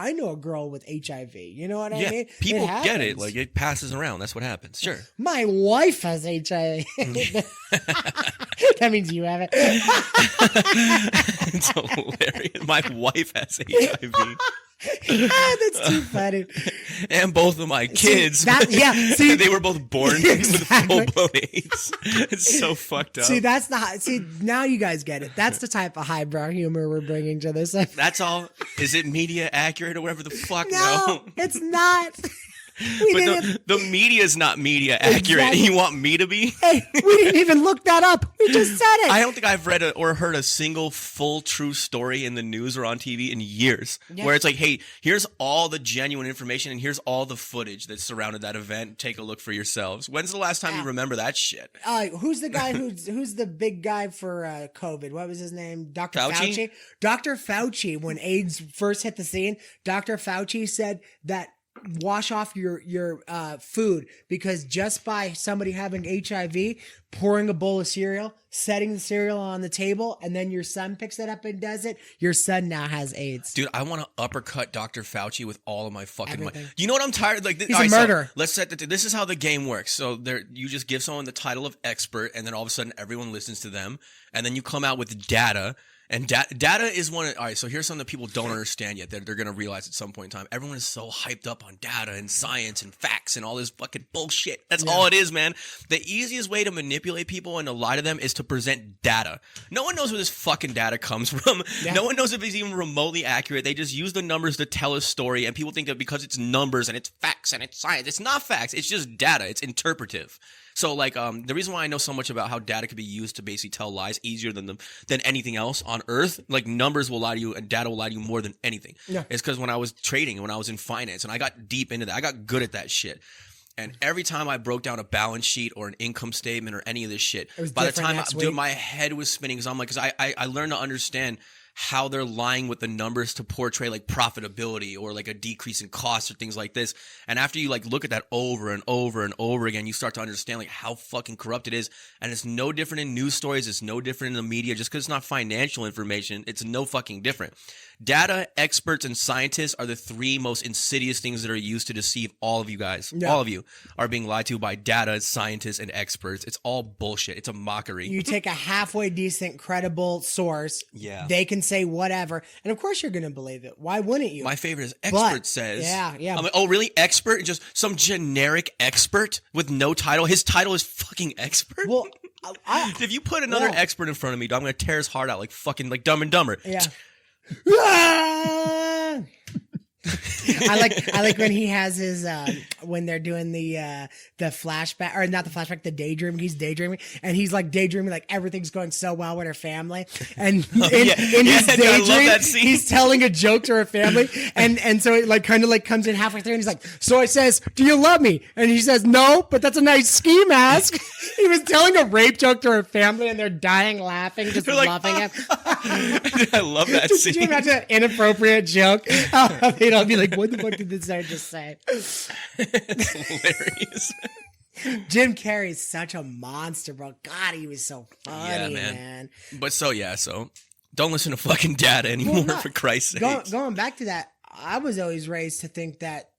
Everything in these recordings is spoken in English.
I know a girl with HIV. You know what I mean? People get it. Like, it passes around. That's what happens. Sure. My wife has HIV. That means you have it. It's hilarious. My wife has HIV. That's too funny. And both of my kids. See, they were both born with full-blown AIDS. It's so fucked up. See, now you guys get it. That's the type of highbrow humor we're bringing to this. That's all. Is it media accurate or whatever the fuck? No, it's not. But the media is not media accurate. Exactly. You want me to be? Hey, we didn't even look that up. We just said it. I don't think I've read or heard a single full true story in the news or on TV in years where it's like, hey, here's all the genuine information and here's all the footage that surrounded that event. Take a look for yourselves. When's the last time you remember that shit? Who's the guy who's the big guy for COVID? What was his name? Dr. Fauci? Dr. Fauci, when AIDS first hit the scene, Dr. Fauci said that wash off your food, because just by somebody having HIV, pouring a bowl of cereal, setting the cereal on the table, and then your son picks it up and does it, your son now has AIDS. Dude, I want to uppercut Dr. Fauci with all of my fucking might. You know what I'm tired? Like, he's a murderer. So let's set this is how the game works. So you just give someone the title of expert, and then all of a sudden everyone listens to them, and then you come out with data. And data is one of, all right, so here's something that people don't understand yet that they're going to realize at some point in time. Everyone is so hyped up on data and science and facts and all this fucking bullshit. That's all it is, man. The easiest way to manipulate people and to lie to them is to present data. No one knows where this fucking data comes from. Yeah. No one knows if it's even remotely accurate. They just use the numbers to tell a story, and people think that because it's numbers and it's facts and it's science, it's not facts. It's just data. It's interpretive. So, like, the reason why I know so much about how data could be used to basically tell lies easier than anything else on Earth, like, numbers will lie to you and data will lie to you more than anything. Yeah. It's because when I was trading and when I was in finance and I got deep into that, I got good at that shit. And every time I broke down a balance sheet or an income statement or any of this shit, by the time my head was spinning, because I'm like, because I learned to understand how they're lying with the numbers to portray like profitability or like a decrease in costs or things like this. And after you like look at that over and over and over again, you start to understand like how fucking corrupt it is. And it's no different in news stories. It's no different in the media. Just because it's not financial information, it's no fucking different. Data, experts, and scientists are the three most insidious things that are used to deceive all of you guys. Yeah. All of you are being lied to by data, scientists, and experts. It's all bullshit. It's a mockery. You take a halfway decent, credible source. Yeah. They can say whatever. And of course you're going to believe it. Why wouldn't you? My favorite is expert says. Yeah. I'm like, oh, really? Expert? Just some generic expert with no title? His title is fucking expert? Well, if you put another expert in front of me, I'm going to tear his heart out like fucking like Dumb and Dumber. Yeah. I like when he has his when they're doing the flashback, or not the flashback, the daydreaming. He's daydreaming and he's like daydreaming like everything's going so well with her family, and in his daydream he's telling a joke to her family, and so it like kind of like comes in halfway through and he's like, so I says, do you love me? And he says, no, but that's a nice ski mask. He was telling a rape joke to her family and they're dying laughing, just loving him. I love that scene. Can you imagine that inappropriate joke? They'd all be like, what the fuck did this guy just say? It's hilarious. Jim Carrey's such a monster, bro. God, he was so funny, man. But so don't listen to fucking data anymore, for Christ's sake. Going back to that, I was always raised to think that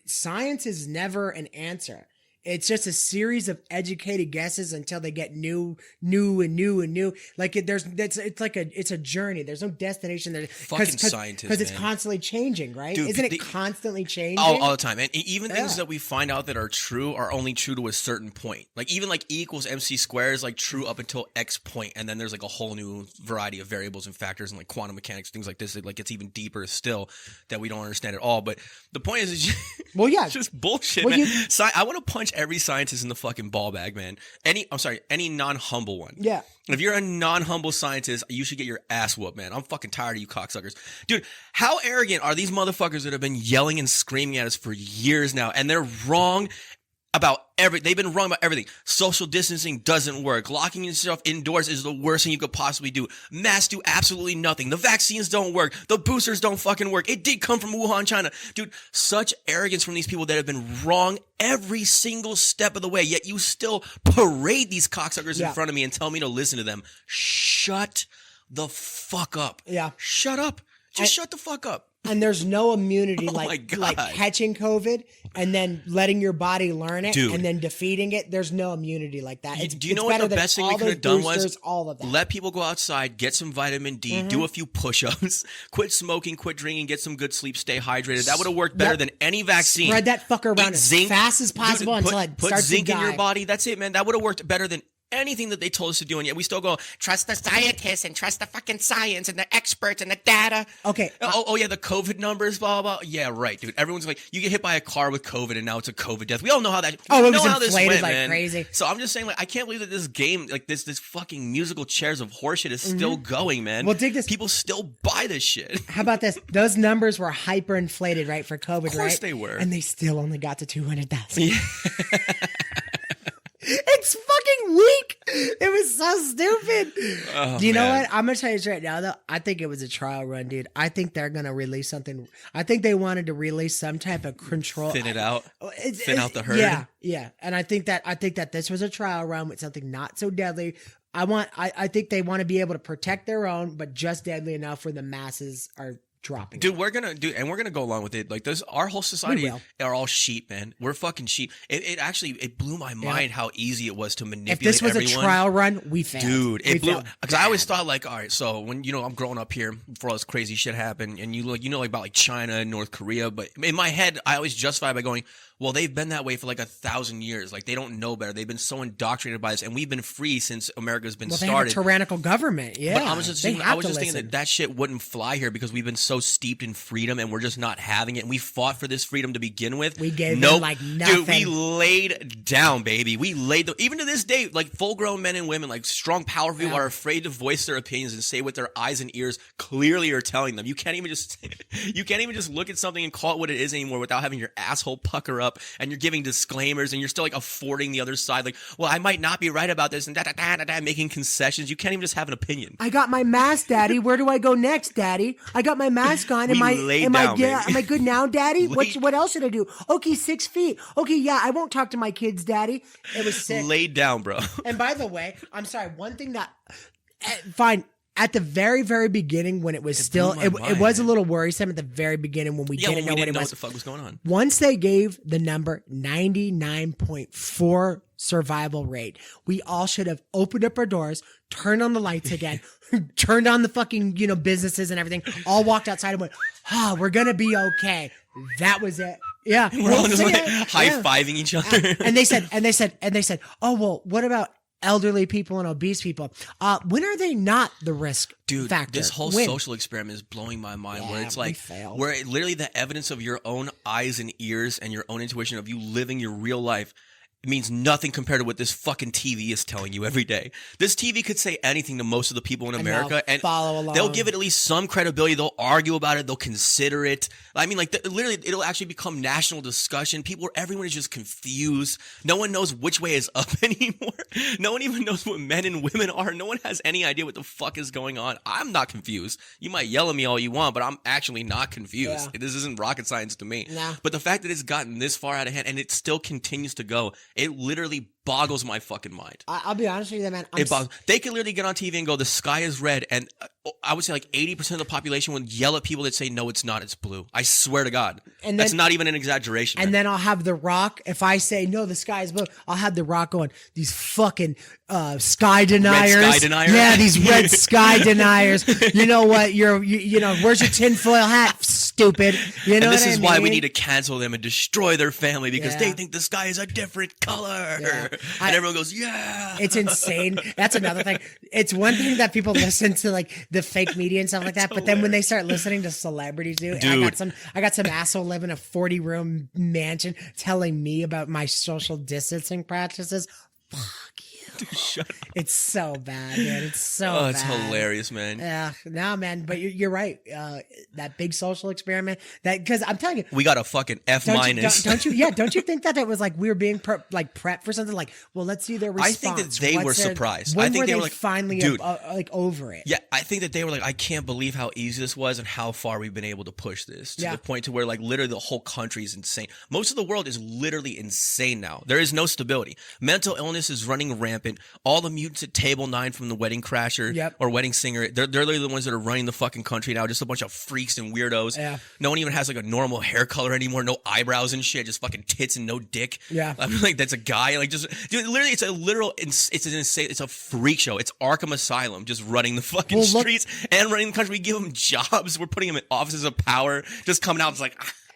science is never an answer. It's just a series of educated guesses until they get new. Like it's a journey. There's no destination there. Fucking scientists, because it's constantly changing, right? Dude, Isn't it constantly changing? All the time. And even things that we find out that are true are only true to a certain point. Like even like E equals MC squared is like true up until X point, and then there's like a whole new variety of variables and factors and like quantum mechanics, things like this. That like it's even deeper still that we don't understand at all. But the point is, it's just bullshit, man. I want to punch every scientist in the fucking ball bag, man. Any non-humble one. Yeah. If you're a non-humble scientist, you should get your ass whooped, man. I'm fucking tired of you cocksuckers. Dude, how arrogant are these motherfuckers that have been yelling and screaming at us for years now, and they're wrong about everything. They've been wrong about everything. Social distancing doesn't work. Locking yourself indoors is the worst thing you could possibly do. Masks do absolutely nothing. The vaccines don't work. The boosters don't fucking work. It did come from Wuhan, China. Dude, such arrogance from these people that have been wrong every single step of the way, yet you still parade these cocksuckers in front of me and tell me to listen to them. Shut the fuck up. Yeah. Shut up. Just shut the fuck up. And there's no immunity Oh my like God. catching COVID and then letting your body learn it Dude. and then defeating it. There's no immunity like that. Do you know what the best thing we could have done was all of that. let people go outside, get some vitamin D, do a few push-ups, quit smoking, quit drinking, get some good sleep, stay hydrated. That would have worked better than any vaccine. Spread that fucker around as fast as possible until it put starts zinc to die. in your body. That's it, man. That would have worked better than anything that they told us to do, and yet we still go trust the scientists and trust the fucking science and the experts and the data. Okay. Oh yeah, the COVID numbers, blah blah. Yeah, right, dude. Everyone's like, you get hit by a car with COVID, and now it's a COVID death. We all know how that. Oh, it was how this inflated went, like man. crazy. So I'm just saying, like, I can't believe that this game, like this fucking musical chairs of horseshit is still going, man. Well, dig this. People still buy this shit. How about this? Those numbers were hyperinflated, right, for COVID, right? Of course they were. And they still only got to 200,000. Yeah. It's fucking weak. It was so stupid. Oh, Do you know man. what? I'm going to tell you this right now, though. I think it was a trial run, dude. I think they're going to release something. I think they wanted to release some type of control. Thin it out. Thin out the herd. Yeah. And I think that this was a trial run with something not so deadly. I think they want to be able to protect their own, but just deadly enough where the masses are dropping. Dude, we're gonna go along with it. Like this, our whole society are all sheep, man. We're fucking sheep. It actually blew my mind how easy it was to manipulate. If this was everyone. a trial run, we failed. Dude, it blew. failed Because I always thought like, all right, so when I'm growing up here before all this crazy shit happened, and like about like China and North Korea, but in my head I always justify by going, well, they've been that way for like 1,000 years. Like they don't know better. They've been so indoctrinated by this, and we've been free since America's been started. They have a tyrannical government. Yeah, but I was just thinking that shit wouldn't fly here because we've been so steeped in freedom, and we're just not having it. And we fought for this freedom to begin with. We gave them like nothing. Dude, we laid down, baby. We laid even to this day, like full-grown men and women, like strong, powerful people are afraid to voice their opinions and say what their eyes and ears clearly are telling them. You can't even just look at something and call it what it is anymore without having your asshole pucker up, and you're giving disclaimers, and you're still like affording the other side, like, well, I might not be right about this, and making concessions. You can't even just have an opinion. I got my mask, Daddy. Where do I go next, Daddy? I got my mask on. Am I good now, Daddy? What else should I do? Okay, 6 feet. Okay, yeah, I won't talk to my kids, Daddy. It was sick. Laid down, bro. And by the way, I'm sorry. One thing that fine. At the very, very beginning, when it was it was a little worrisome at the very beginning when we didn't know what the fuck was going on. Once they gave the number 99.4 survival rate, we all should have opened up our doors, turned on the lights again, turned on the fucking, businesses and everything, all walked outside and went, we're going to be okay. That was it. Yeah. We're all just like high-fiving each other. And they said, oh, well, what about elderly people and obese people? When are they not the risk factor? This whole social experiment is blowing my mind, where it's like, where literally the evidence of your own eyes and ears and your own intuition of you living your real life means nothing compared to what this fucking TV is telling you every day. This TV could say anything to most of the people in America, and follow along. They'll give it at least some credibility. They'll argue about it. They'll consider it. I mean, like, literally, it'll actually become national discussion. Everyone is just confused. No one knows which way is up anymore. No one even knows what men and women are. No one has any idea what the fuck is going on. I'm not confused. You might yell at me all you want, but I'm actually not confused. Yeah. This isn't rocket science to me. Nah. But the fact that it's gotten this far out of hand and it still continues to go, it literally boggles my fucking mind. I'll be honest with you, man. They could literally get on TV and go, the sky is red, and I would say like 80% of the population would yell at people that say, no, it's not, it's blue. I swear to God. And that's not even an exaggeration. And then I'll have The Rock, if I say, no, the sky is blue, I'll have The Rock going, these fucking sky deniers. Red sky deniers? Yeah, these red sky deniers. You know what? Where's your tinfoil hat, stupid? You know, and this is why we need to cancel them and destroy their family, because they think the sky is a different color. Yeah. And everyone goes, yeah. It's insane. That's another thing. It's one thing that people listen to like the fake media and stuff like that, but then when they start listening to celebrities, dude. I got some asshole living in a 40-room mansion telling me about my social distancing practices. Fuck you. Shut up. It's so bad, man. It's so bad. It's hilarious, man. Yeah, no, man. But you're right. That big social experiment. Because I'm telling you, we got a fucking F minus. Don't you? Yeah, don't you think that it was like we were being prepped for something? Like, well, let's see their response. I think that they were surprised. When I think were they were like, finally dude, like over it? Yeah, I think that they were like, I can't believe how easy this was and how far we've been able to push this to the point to where like literally the whole country is insane. Most of the world is literally insane now. There is no stability. Mental illness is running rampant. rampant. All the mutants at Table 9 from the Wedding Crasher or Wedding Singer, they're literally the ones that are running the fucking country now. Just a bunch of freaks and weirdos. Yeah. No one even has like a normal hair color anymore. No eyebrows and shit. Just fucking tits and no dick. Yeah. I mean, like, that's a guy. Like, just, dude, literally, it's a literal, it's a freak show. It's Arkham Asylum just running the fucking streets and running the country. We give them jobs. We're putting them in offices of power. Just coming out, it's like,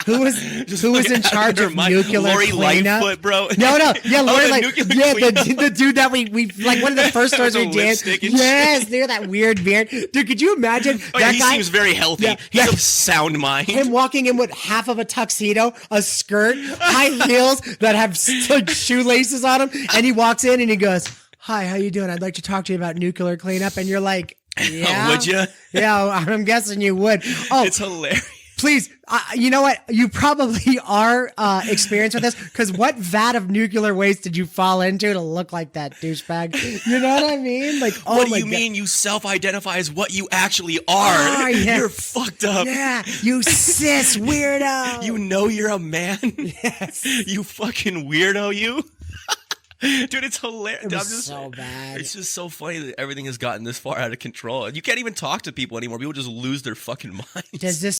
who was in charge of nuclear Lori cleanup? Lightfoot, bro. No, yeah, Lori Lightfoot. Yeah, the dude that we like one of the first stores we did. Yes, dude, that weird beard. Dude, could you imagine that he guy? Seems very healthy. He's of sound mind. Him walking in with half of a tuxedo, a skirt, high heels that have like shoelaces on them, and he walks in and he goes, "Hi, how you doing? I'd like to talk to you about nuclear cleanup." And you're like, "Yeah, would you?" Yeah, I'm guessing you would. Oh, it's hilarious. Please, you know what? You probably are experienced with this, because what vat of nuclear waste did you fall into to look like that douchebag? You know what I mean? Like, oh, what do you mean you self-identify as what you actually are? Oh, yeah. You're fucked up. Yeah, you cis weirdo. You know you're a man? Yes. You fucking weirdo, you. Dude, it's hilarious. It was so bad. It's just so funny that everything has gotten this far out of control. You can't even talk to people anymore. People just lose their fucking minds. Does this